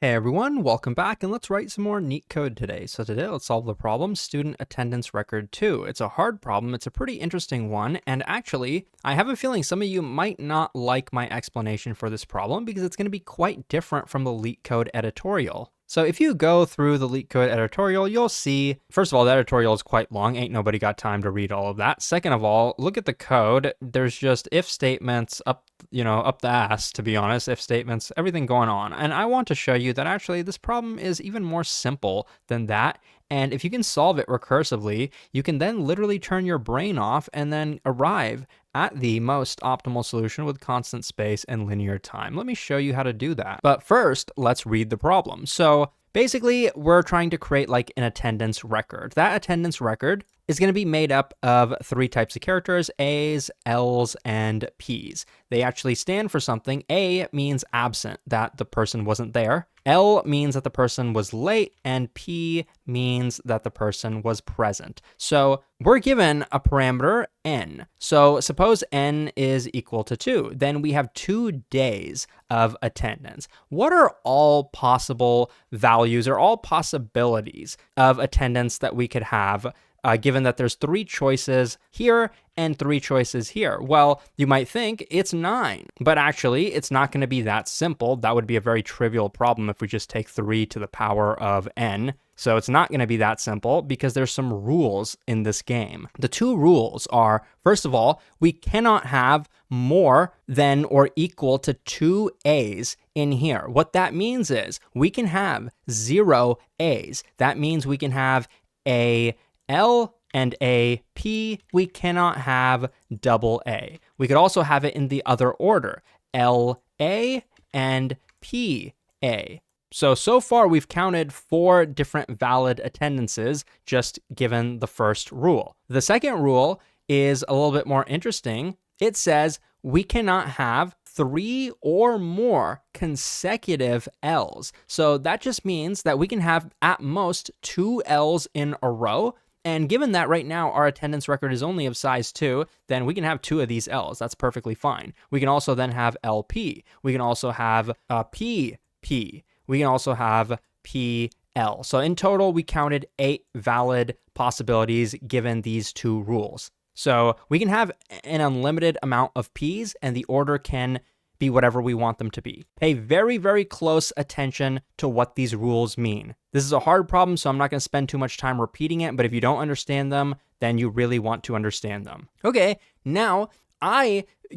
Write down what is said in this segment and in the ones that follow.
Hey everyone, welcome back, and let's write some more Leetcode today. So today let's solve the problem Student Attendance Record 2. It's a hard problem, it's a pretty interesting one, and actually, I have a feeling some of you might not like my explanation for this problem because it's going to be quite different from the Leetcode editorial. So if you go through the Leetcode editorial, you'll see, first of all, the editorial is quite long. Ain't nobody got time to read all of that. Second of all, look at the code. There's just if statements up the ass, to be honest, if statements, everything going on. And I want to show you that actually this problem is even more simple than that. And if you can solve it recursively, you can then literally turn your brain off and then arrive at the most optimal solution with constant space and linear time. Let me show you how to do that. But first, let's read the problem. So basically, we're trying to create like an attendance record. That attendance record is going to be made up of three types of characters: A's, L's, and P's. They actually stand for something. A means absent, that the person wasn't there. L means that the person was late, and P means that the person was present. So we're given a parameter n. So suppose n is equal to 2. Then we have 2 days of attendance. What are all possible values or all possibilities of attendance that we could have, given that there's 3 choices here and 3 choices here? Well, you might think it's 9, but actually it's not going to be that simple. That would be a very trivial problem if we just take 3 to the power of n. So it's not going to be that simple because there's some rules in this game. The 2 rules are, first of all, we cannot have more than or equal to 2 A's in here. What that means is we can have 0 A's. That means we can have a L and a P. We cannot have double A. We could also have it in the other order, L A and P A. So far we've counted 4 different valid attendances just given the first rule. The second rule is a little bit more interesting. It says we cannot have 3 or more consecutive L's. So that just means that we can have at most 2 L's in a row. And given that right now our attendance record is only of size 2, then we can have 2 of these L's. That's perfectly fine. We can also then have LP. We can also have PP. We can also have PL. So in total, we counted 8 valid possibilities given these 2 rules. So we can have an unlimited amount of P's, and the order can be whatever we want them to be. Pay very, very close attention to what these rules mean. This is a hard problem, so I'm not going to spend too much time repeating it, but if you don't understand them, then you really want to understand them. Okay, now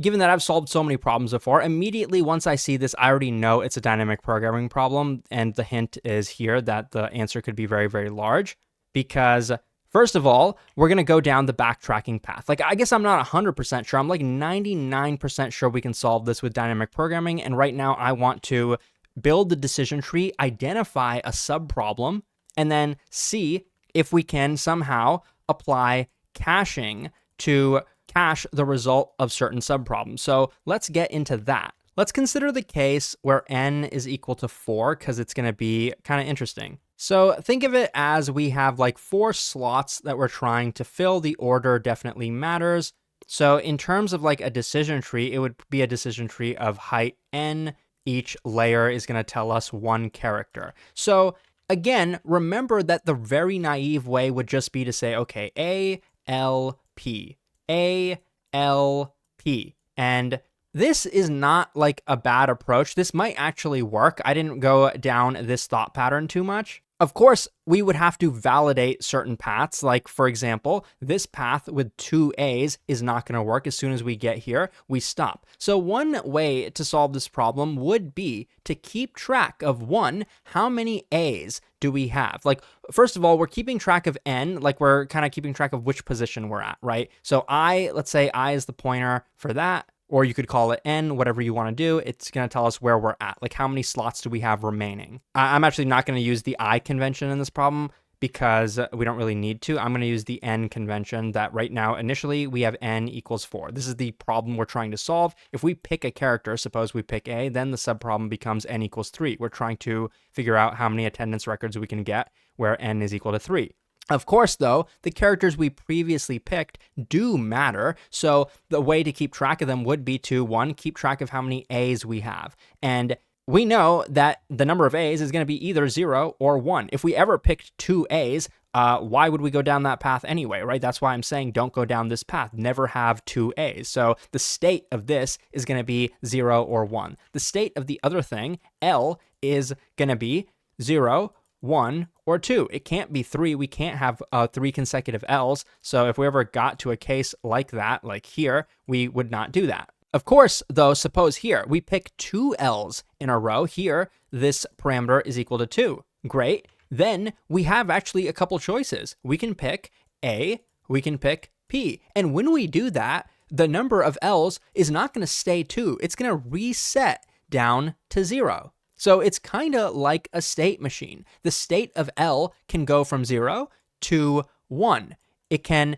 given that I've solved so many problems before, immediately once I see this, I already know it's a dynamic programming problem, and the hint is here that the answer could be very, very large, because first of all, we're going to go down the backtracking path. Like, I guess I'm not 100% sure. I'm like 99% sure we can solve this with dynamic programming, and right now I want to build the decision tree, identify a subproblem, and then see if we can somehow apply caching to cache the result of certain subproblems. So let's get into that. Let's consider the case where n is equal to 4 because it's going to be kind of interesting. So think of it as we have like 4 slots that we're trying to fill. The order definitely matters. So in terms of like a decision tree, it would be a decision tree of height n. Each layer is going to tell us 1 character. So again, remember that the very naive way would just be to say, okay, A, L, P. A, L, P. And this is not like a bad approach. This might actually work. I didn't go down this thought pattern too much. Of course, we would have to validate certain paths. Like, for example, this path with 2 A's is not going to work. As soon as we get here, we stop. So one way to solve this problem would be to keep track of, 1, how many A's do we have? Like, first of all, we're keeping track of n, like we're kind of keeping track of which position we're at, right? So let's say I is the pointer for that. Or you could call it n, whatever you want to do. It's going to tell us where we're at, like how many slots do we have remaining. I'm actually not going to use the I convention in this problem because we don't really need to. I'm going to use the n convention that right now, initially, we have n equals 4. This is the problem we're trying to solve. If we pick a character, suppose we pick A, then the subproblem becomes n equals 3. We're trying to figure out how many attendance records we can get where n is equal to 3. Of course, though, the characters we previously picked do matter, so the way to keep track of them would be to, 1, keep track of how many A's we have. And we know that the number of A's is going to be either 0 or 1. If we ever picked 2 A's, why would we go down that path anyway, right? That's why I'm saying don't go down this path. Never have 2 A's. So the state of this is going to be 0 or 1. The state of the other thing, L, is going to be 0, 1, or 2. It can't be 3. We can't have 3 consecutive L's. So if we ever got to a case like that, like here, we would not do that. Of course, though, suppose here we pick 2 L's in a row. Here, this parameter is equal to 2. Great. Then we have actually a couple choices. We can pick A, we can pick P. And when we do that, the number of L's is not going to stay 2. It's going to reset down to 0. So it's kind of like a state machine. The state of L can go from 0 to 1. It can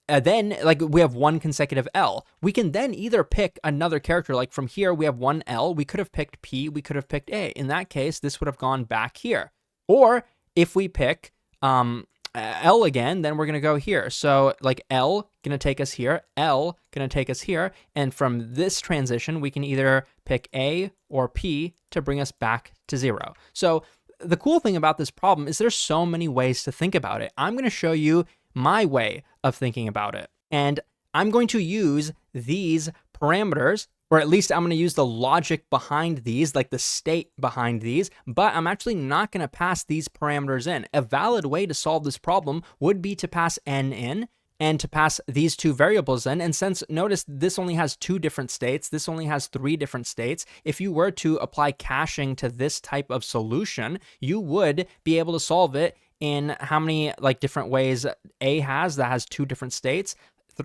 then, like, we have 1 consecutive L. We can then either pick another character. Like from here, we have 1 L. We could have picked P. We could have picked A. In that case, this would have gone back here. Or if we pick L again, then we're going to go here. So like L going to take us here, L going to take us here. And from this transition, we can either pick A or P to bring us back to 0. So the cool thing about this problem is there's so many ways to think about it. I'm going to show you my way of thinking about it. And I'm going to use these parameters, or at least I'm going to use the logic behind these, like the state behind these, but I'm actually not going to pass these parameters in. A valid way to solve this problem would be to pass n in and to pass these 2 variables in. And since, notice, this only has 2 different states, this only has 3 different states, if you were to apply caching to this type of solution, you would be able to solve it in how many like different ways A has, that has 2 different states.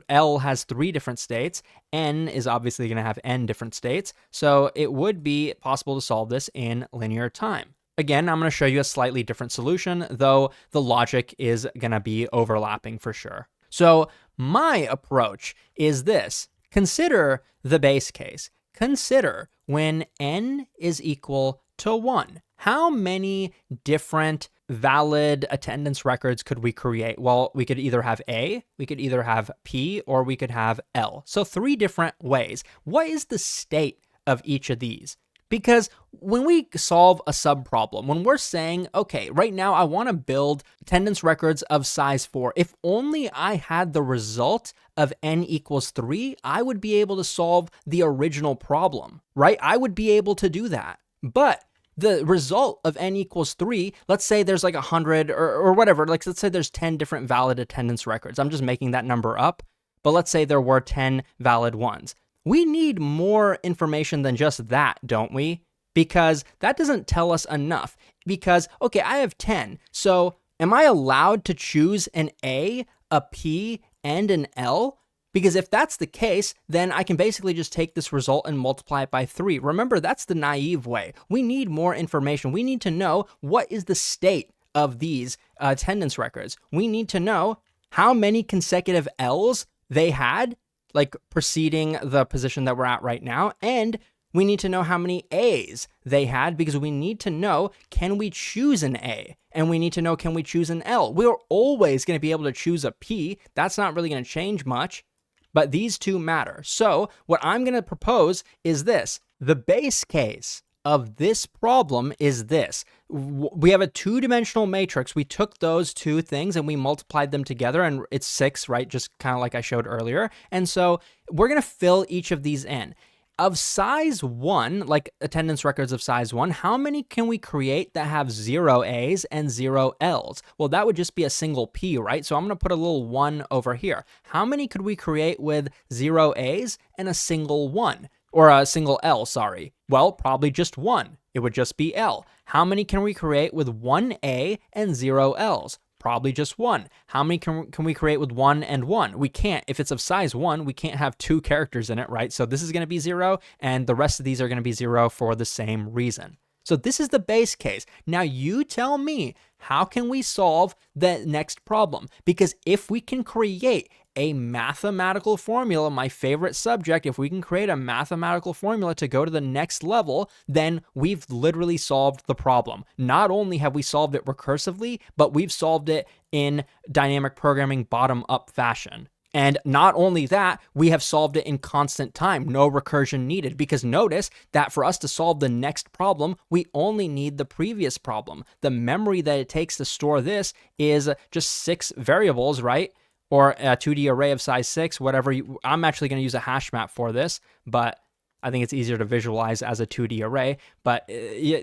L has 3 different states. N is obviously going to have n different states. So it would be possible to solve this in linear time. Again, I'm going to show you a slightly different solution, though the logic is going to be overlapping for sure. So my approach is this. Consider the base case. Consider when n is equal to 1. How many different valid attendance records could we create? Well, we could either have A, we could either have P, or we could have L. So 3 different ways. What is the state of each of these? Because when we solve a subproblem, when we're saying, okay, right now I want to build attendance records of size 4, if only I had the result of n equals 3, I would be able to solve the original problem, right? I would be able to do that. But the result of n equals 3, let's say there's like 100 or whatever, like let's say there's 10 different valid attendance records. I'm just making that number up, but let's say there were 10 valid ones. We need more information than just that, don't we? Because that doesn't tell us enough. Because, okay, I have 10, so am I allowed to choose an A, a P, and an L? Because if that's the case, then I can basically just take this result and multiply it by 3. Remember, that's the naive way. We need more information. We need to know what is the state of these attendance records. We need to know how many consecutive L's they had, like preceding the position that we're at right now, and we need to know how many A's they had, because we need to know, can we choose an A? And we need to know, can we choose an L? We're always going to be able to choose a P. That's not really going to change much. But these 2 matter. So what I'm going to propose is this. The base case of this problem is this. We have a 2-dimensional matrix. We took those 2 things and we multiplied them together, and it's 6, right? Just kind of like I showed earlier. And so we're going to fill each of these in. Of size 1, like attendance records of size 1, how many can we create that have 0 A's and 0 L's? Well, that would just be a single P, right? So I'm going to put a little 1 over here. How many could we create with 0 A's and a single 1? Or a single L, sorry. Well, probably just 1. It would just be L. How many can we create with 1 A and 0 L's? Probably just 1. How many can we create with 1 and 1? We can't. If it's of size 1, we can't have 2 characters in it, right? So this is going to be 0, and the rest of these are going to be 0 for the same reason. So this is the base case. Now you tell me, how can we solve the next problem? Because if we can create a mathematical formula, my favorite subject, if we can create a mathematical formula to go to the next level, then we've literally solved the problem. Not only have we solved it recursively, but we've solved it in dynamic programming bottom-up fashion. And not only that, we have solved it in constant time, no recursion needed, because notice that for us to solve the next problem, we only need the previous problem. The memory that it takes to store this is just 6 variables, right? Or a 2D array of size 6, whatever. I'm actually going to use a hash map for this, but I think it's easier to visualize as a 2D array. But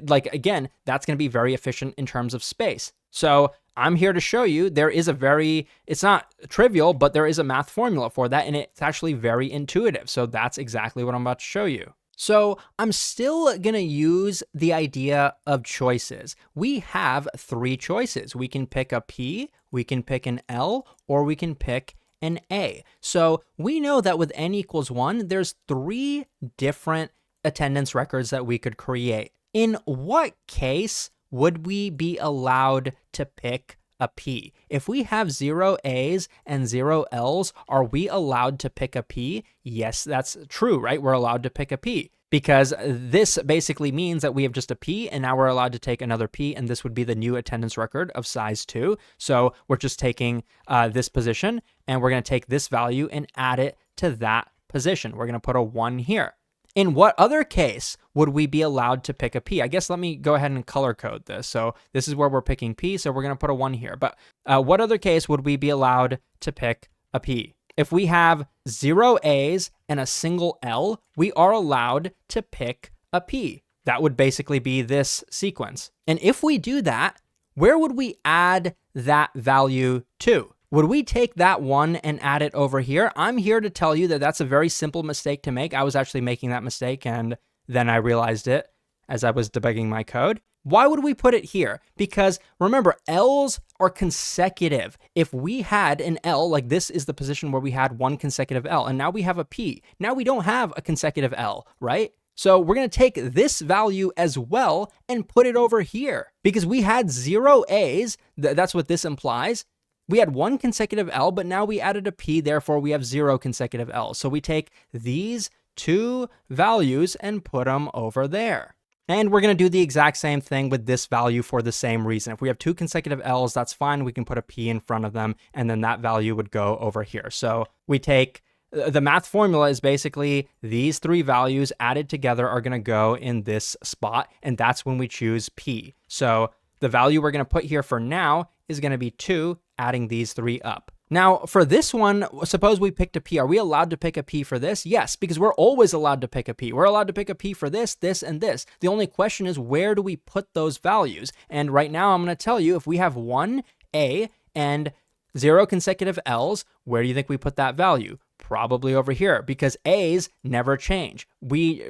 like, again, that's going to be very efficient in terms of space. So I'm here to show you there is it's not trivial, but there is a math formula for that, and it's actually very intuitive. So that's exactly what I'm about to show you. So I'm still going to use the idea of choices. We have 3 choices. We can pick a P, we can pick an L, or we can pick an A. So we know that with n equals 1, there's 3 different attendance records that we could create. In what case would we be allowed to pick a P? If we have 0 A's and 0 L's, are we allowed to pick a P? Yes, that's true, right? We're allowed to pick a P, because this basically means that we have just a P, and now we're allowed to take another P, and this would be the new attendance record of size 2. So we're just taking this position, and we're going to take this value and add it to that position. We're going to put a 1 here. In what other case would we be allowed to pick a P? I guess let me go ahead and color code this. So this is where we're picking P, so we're going to put a 1 here. But what other case would we be allowed to pick a P? If we have 0 A's and a single L, we are allowed to pick a P. That would basically be this sequence. And if we do that, where would we add that value to? Would we take that 1 and add it over here? I'm here to tell you that that's a very simple mistake to make. I was actually making that mistake, and then I realized it as I was debugging my code. Why would we put it here? Because remember, L's are consecutive. If we had an L, like this is the position where we had 1 consecutive L, and now we have a P. Now we don't have a consecutive L, right? So we're going to take this value as well and put it over here, because we had 0 A's. That's what this implies. We had 1 consecutive L, but now we added a P, therefore we have 0 consecutive L. So we take these 2 values and put them over there. And we're going to do the exact same thing with this value for the same reason. If we have 2 consecutive L's, that's fine. We can put a P in front of them, and then that value would go over here. So we take, the math formula is basically these 3 values added together are going to go in this spot, and that's when we choose P. So the value we're going to put here for now is going to be 2, adding these 3 up. Now, for this one, suppose we picked a P. Are we allowed to pick a P for this? Yes, because we're always allowed to pick a P. We're allowed to pick a P for this, this, and this. The only question is, where do we put those values? And right now, I'm going to tell you, if we have 1 A and 0 consecutive L's, where do you think we put that value? Probably over here, because A's never change. We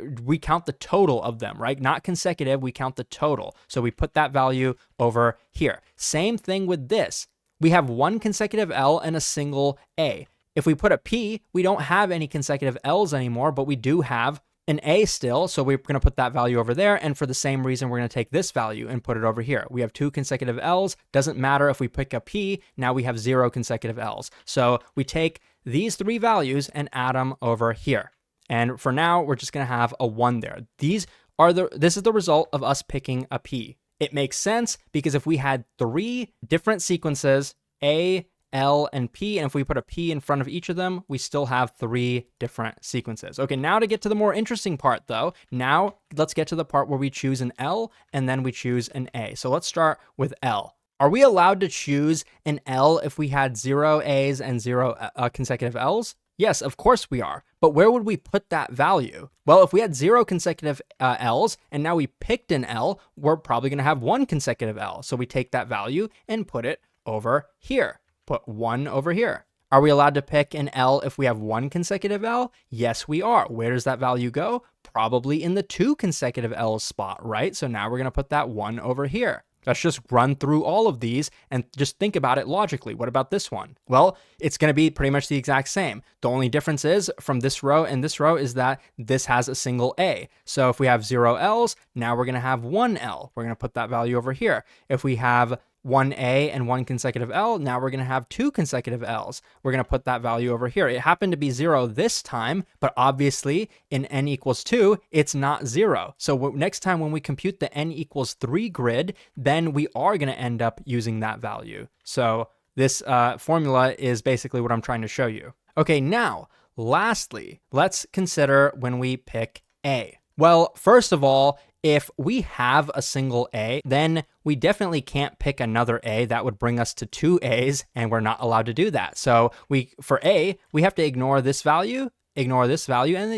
count the total of them, right? Not consecutive, we count the total. So we put that value over here. Same thing with this. We have 1 consecutive L and a single A. If we put a P, we don't have any consecutive L's anymore, but we do have an A still, so we're going to put that value over there, and for the same reason, we're going to take this value and put it over here. We have 2 consecutive L's. Doesn't matter if we pick a P, now we have 0 consecutive L's. So we take these 3 values and add them over here. And for now, we're just going to have a 1 there. This is the result of us picking a P. It makes sense because if we had 3 different sequences, A, L, and P, and if we put a P in front of each of them, we still have 3 different sequences. Okay, now to get to the more interesting part though, now let's get to the part where we choose an L and then we choose an A. So let's start with L. Are we allowed to choose an L if we had 0 A's and 0 consecutive L's? Yes, of course we are. But where would we put that value? Well, if we had 0 consecutive L's and now we picked an L, we're probably going to have 1 consecutive L. So we take that value and put it over here. Put 1 over here. Are we allowed to pick an L if we have 1 consecutive L? Yes, we are. Where does that value go? Probably in the 2 consecutive L's spot, right? So now we're going to put that 1 over here. Let's just run through all of these and just think about it logically. What about this one? Well, it's going to be pretty much the exact same. The only difference is from this row and this row is that this has a single A. So if we have 0 L's, now we're going to have 1 L. We're going to put that value over here. If we have 1 A and 1 consecutive L, now we're going to have 2 consecutive L's. We're going to put that value over here. It happened to be 0 this time, but obviously in n equals 2, it's not 0. So next time when we compute the n equals 3 grid, then we are going to end up using that value. So this formula is basically what I'm trying to show you. Okay, now, lastly, let's consider when we pick A. Well, first of all, if we have a single A, then we definitely can't pick another A. That would bring us to 2 A's, and we're not allowed to do that. So for A, we have to ignore this value, and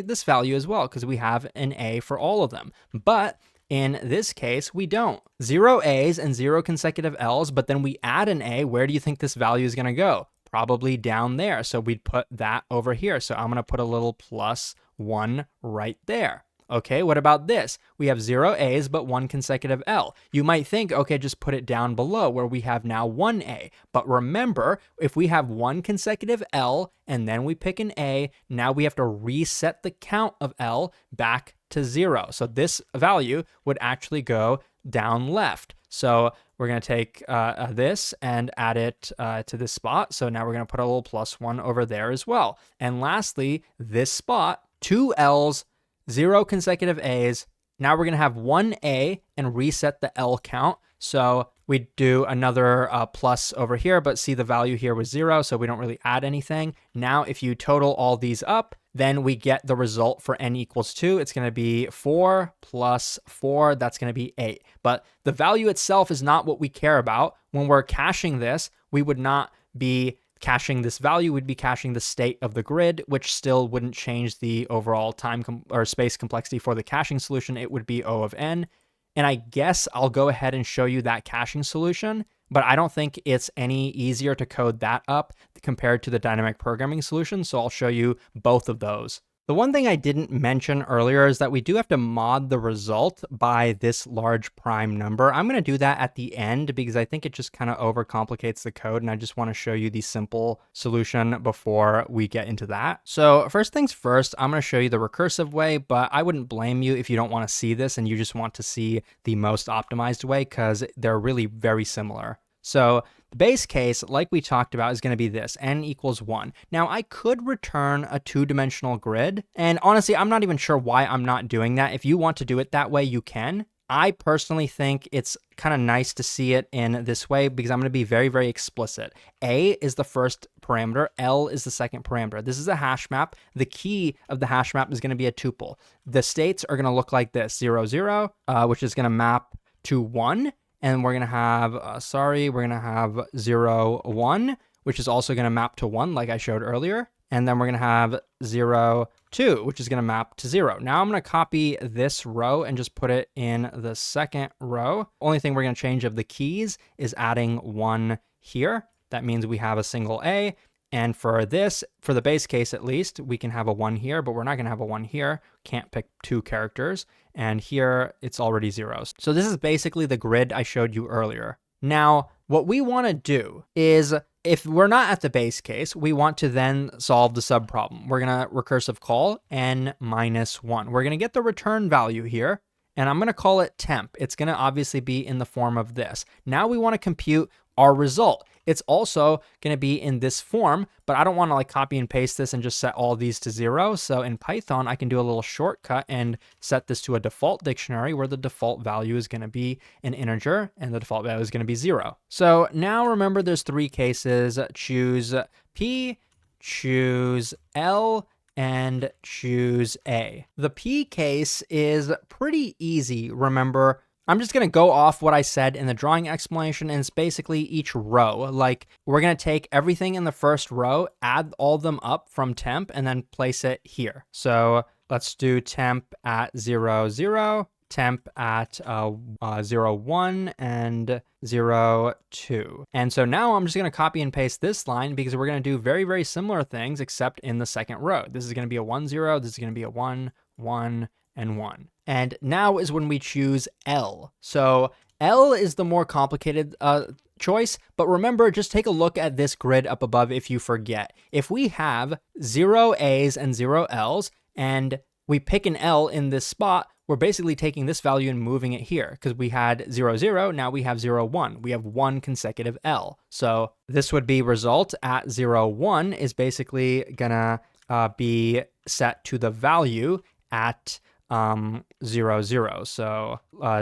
this value as well, because we have an A for all of them. But in this case, we don't. 0 A's and 0 consecutive L's, but then we add an A. Where do you think this value is going to go? Probably down there. So we'd put that over here. So I'm going to put a little +1 right there. Okay, what about this? We have 0 A's, but 1 consecutive L. You might think, okay, just put it down below where we have now 1 A. But remember, if we have 1 consecutive L and then we pick an A, now we have to reset the count of L back to 0. So this value would actually go down left. So we're going to take this and add it to this spot. So now we're going to put a little +1 over there as well. And lastly, this spot, 2 L's, 0 consecutive A's. Now we're going to have 1 A and reset the L count. So we do another plus over here, but see the value here was 0, so we don't really add anything. Now, if you total all these up, then we get the result for n equals 2. It's going to be 4 plus 4. That's going to be 8. But the value itself is not what we care about. When we're caching this, we would not be caching this value, would be caching the state of the grid, which still wouldn't change the overall time or space complexity for the caching solution. It would be O of n. And I guess I'll go ahead and show you that caching solution, but I don't think it's any easier to code that up compared to the dynamic programming solution. So I'll show you both of those. The one thing I didn't mention earlier is that we do have to mod the result by this large prime number. I'm going to do that at the end because I think it just kind of overcomplicates the code, and I just want to show you the simple solution before we get into that. So first things first, I'm going to show you the recursive way, but I wouldn't blame you if you don't want to see this and you just want to see the most optimized way because they're really very similar. So the base case, like we talked about, is going to be this, n equals 1. Now, I could return a 2-dimensional grid, and honestly, I'm not even sure why I'm not doing that. If you want to do it that way, you can. I personally think it's kind of nice to see it in this way because I'm going to be very, very explicit. A is the first parameter, L is the second parameter. This is a hash map. The key of the hash map is going to be a tuple. The states are going to look like this, 0, 0, which is going to map to 1. And we're going to have, we're going to have 0, 1, which is also going to map to 1, like I showed earlier. And then we're going to have 0, 2, which is going to map to 0. Now I'm going to copy this row and just put it in the second row. Only thing we're going to change of the keys is adding 1 here. That means we have a single A. And for this, for the base case at least, we can have a 1 here, but we're not going to have a 1 here. Can't pick 2 characters. And here, it's already 0s. So this is basically the grid I showed you earlier. Now, what we want to do is, if we're not at the base case, we want to then solve the subproblem. We're going to recursive call n minus 1. We're going to get the return value here, and I'm going to call it temp. It's going to obviously be in the form of this. Now we want to compute our result. It's also going to be in this form, but I don't want to like copy and paste this and just set all these to 0. So in Python, I can do a little shortcut and set this to a default dictionary where the default value is going to be an integer and the default value is going to be 0. So now remember there's 3 cases. Choose P, choose L, and choose A. The P case is pretty easy. Remember, I'm just going to go off what I said in the drawing explanation, and it's basically each row. Like, we're going to take everything in the first row, add all of them up from temp, and then place it here. So let's do temp at 0, 0, temp at 0, 1, and 0, 2. And so now I'm just going to copy and paste this line because we're going to do very, very similar things except in the second row. This is going to be a 1, 0, this is going to be a 1, 1, and 1. And now is when we choose L. So L is the more complicated choice, but remember, just take a look at this grid up above if you forget. If we have 0 A's and 0 L's, and we pick an L in this spot, we're basically taking this value and moving it here because we had 0, 0, now we have 0, 1. We have 1 consecutive L. So this would be result at 0, 1 is basically gonna be set to the value at 0, 0. So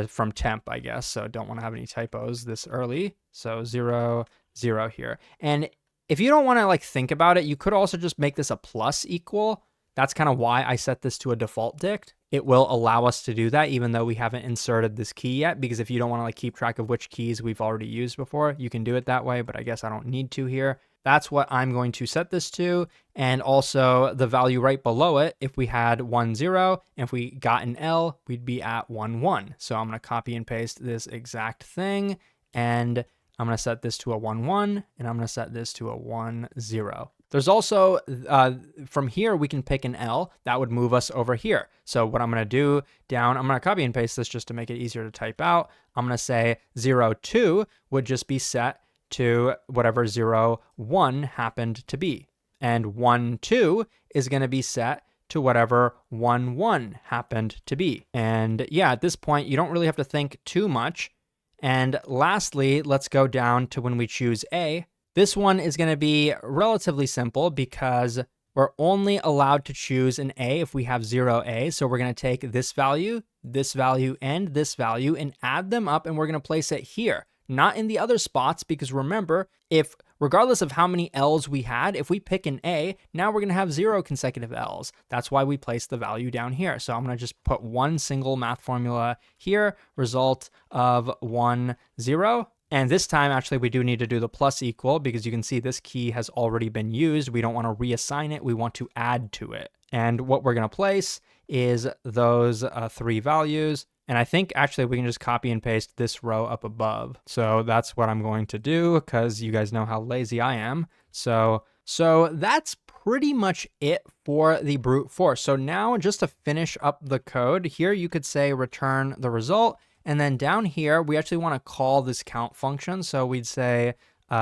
from temp, I guess. So don't want to have any typos this early. So 0, 0 here. And if you don't want to like think about it, you could also just make this a plus equal. That's kind of why I set this to a default dict. It will allow us to do that even though we haven't inserted this key yet, because if you don't want to like keep track of which keys we've already used before, you can do it that way, but I guess I don't need to here. That's what I'm going to set this to. And also the value right below it, if we had 1, 0, if we got an L, we'd be at 1, 1. So I'm going to copy and paste this exact thing, and I'm going to set this to a 1, 1, and I'm going to set this to a 1, 0. There's also, from here, we can pick an L. That would move us over here. So what I'm going to do I'm going to copy and paste this just to make it easier to type out. I'm going to say 0, 2 would just be set to whatever 0, 1 happened to be. And 1, 2 is going to be set to whatever 1, 1 happened to be. And yeah, at this point, you don't really have to think too much. And lastly, let's go down to when we choose A. This one is going to be relatively simple because we're only allowed to choose an A if we have 0A. So we're going to take this value, and this value, and add them up, and we're going to place it here, not in the other spots, because remember, regardless of how many L's we had, if we pick an A, now we're going to have 0 consecutive L's. That's why we place the value down here. So I'm going to just put one single math formula here, result of 1, 0. And this time, actually, we do need to do the plus equal because you can see this key has already been used. We don't want to reassign it. We want to add to it. And what we're going to place is those 3 values. And I think actually we can just copy and paste this row up above. So that's what I'm going to do because you guys know how lazy I am. So that's pretty much it for the brute force. So now just to finish up the code here, you could say return the result. And then down here, we actually want to call this count function. So we'd say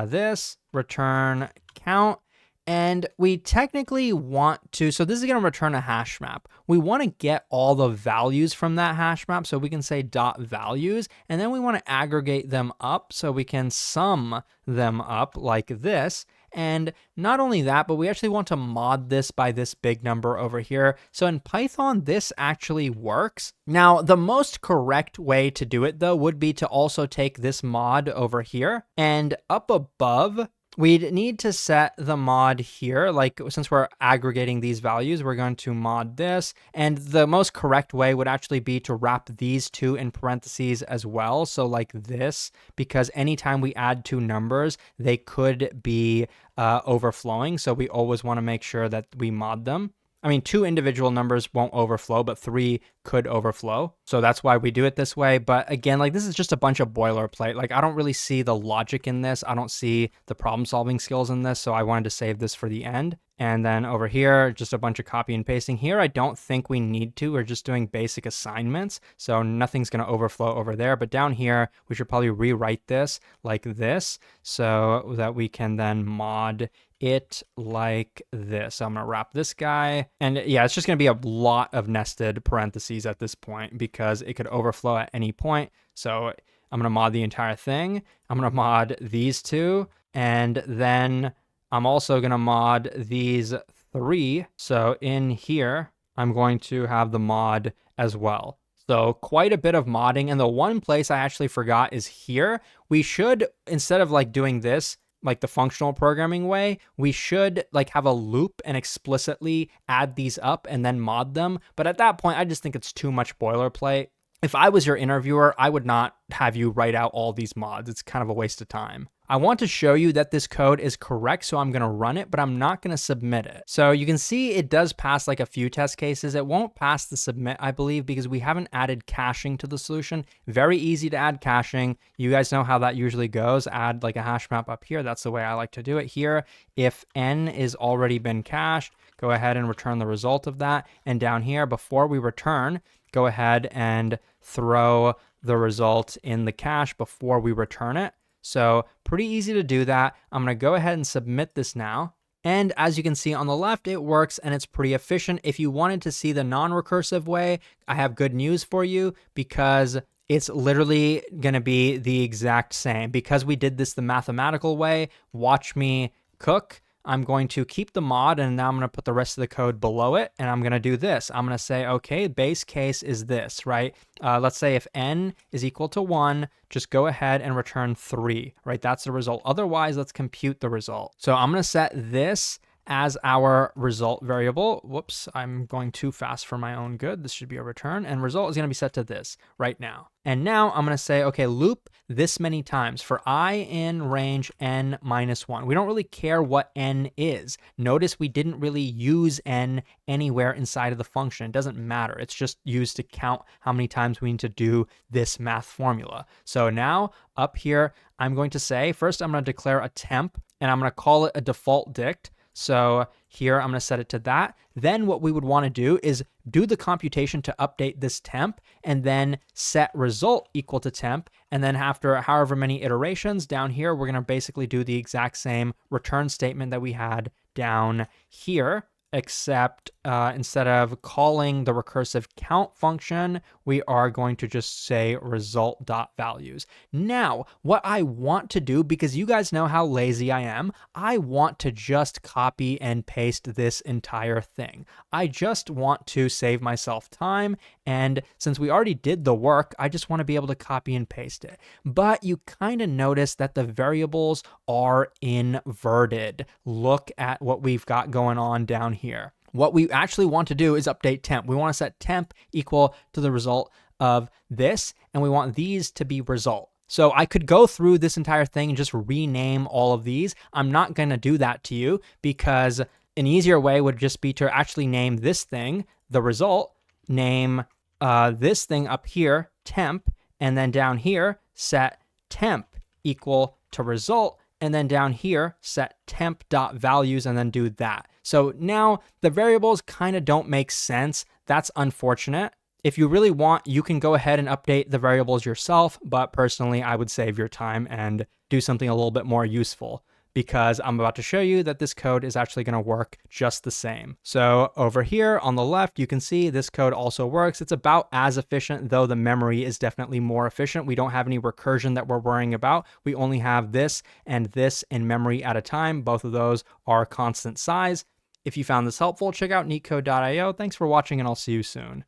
this return count. And we technically want to, so this is going to return a hash map. We want to get all the values from that hash map. So we can say dot values, and then we want to aggregate them up so we can sum them up like this. And not only that, but we actually want to mod this by this big number over here. So in Python, this actually works. Now, the most correct way to do it, though, would be to also take this mod over here, and up above, we'd need to set the mod here. Like, since we're aggregating these values, we're going to mod this. And the most correct way would actually be to wrap these two in parentheses as well. So like this, because anytime we add 2 numbers, they could be overflowing. So we always want to make sure that we mod them. I mean, 2 individual numbers won't overflow, but 3 could overflow. So that's why we do it this way. But again, like this is just a bunch of boilerplate. Like I don't really see the logic in this. I don't see the problem solving skills in this. So I wanted to save this for the end. And then over here, just a bunch of copy and pasting. Here, I don't think we need to. We're just doing basic assignments. So nothing's going to overflow over there. But down here, we should probably rewrite this like this so that we can then mod it like this. So I'm going to wrap this guy. And yeah, it's just going to be a lot of nested parentheses at this point because it could overflow at any point. So I'm going to mod the entire thing. I'm going to mod these 2. And then I'm also going to mod these 3. So in here, I'm going to have the mod as well. So quite a bit of modding. And the one place I actually forgot is here. We should, instead of like doing this, like the functional programming way, we should like have a loop and explicitly add these up and then mod them. But at that point, I just think it's too much boilerplate. If I was your interviewer, I would not have you write out all these mods. It's kind of a waste of time. I want to show you that this code is correct, so I'm going to run it, but I'm not going to submit it. So you can see it does pass like a few test cases. It won't pass the submit, I believe, because we haven't added caching to the solution. Very easy to add caching. You guys know how that usually goes. Add like a hash map up here. That's the way I like to do it here. If n is already been cached, go ahead and return the result of that. And down here, before we return, go ahead and throw the result in the cache before we return it. So pretty easy to do that. I'm going to go ahead and submit this now. And as you can see on the left, it works and it's pretty efficient. If you wanted to see the non-recursive way, I have good news for you because it's literally going to be the exact same. Because we did this the mathematical way, watch me cook. I'm going to keep the mod, and now I'm going to put the rest of the code below it, and I'm going to do this. I'm going to say, okay, base case is this, right? Let's say if n is equal to 1, just go ahead and return 3, right? That's the result. Otherwise, let's compute the result. So I'm going to set this as our result variable. Whoops, I'm going too fast for my own good. This should be a return, and result is going to be set to this right now. And now I'm going to say, okay, loop this many times for I in range n minus 1. We don't really care what n is. Notice we didn't really use n anywhere inside of the function. It doesn't matter. It's just used to count how many times we need to do this math formula. So now up here, I'm going to say, first I'm going to declare a temp, and I'm going to call it a default dict. So here I'm going to set it to that. Then what we would want to do is do the computation to update this temp, and then set result equal to temp. And then after however many iterations down here, we're going to basically do the exact same return statement that we had down here, except instead of calling the recursive count function, we are going to just say result.values. Now, what I want to do, because you guys know how lazy I am, I want to just copy and paste this entire thing. I just want to save myself time, and since we already did the work, I just want to be able to copy and paste it. But you kind of notice that the variables are inverted. Look at what we've got going on down here. What we actually want to do is update temp. We want to set temp equal to the result of this, and we want these to be result. So I could go through this entire thing and just rename all of these. I'm not going to do that to you, because an easier way would just be to actually name this thing the result, name this thing up here temp, and then down here set temp equal to result, and then down here set temp.values, and then do that. So now the variables kind of don't make sense. That's unfortunate. If you really want, you can go ahead and update the variables yourself, but personally, I would save your time and do something a little bit more useful, because I'm about to show you that this code is actually going to work just the same. So over here on the left, you can see this code also works. It's about as efficient, though the memory is definitely more efficient. We don't have any recursion that we're worrying about. We only have this and this in memory at a time. Both of those are constant size. If you found this helpful, check out Leetcode.io. Thanks for watching, and I'll see you soon.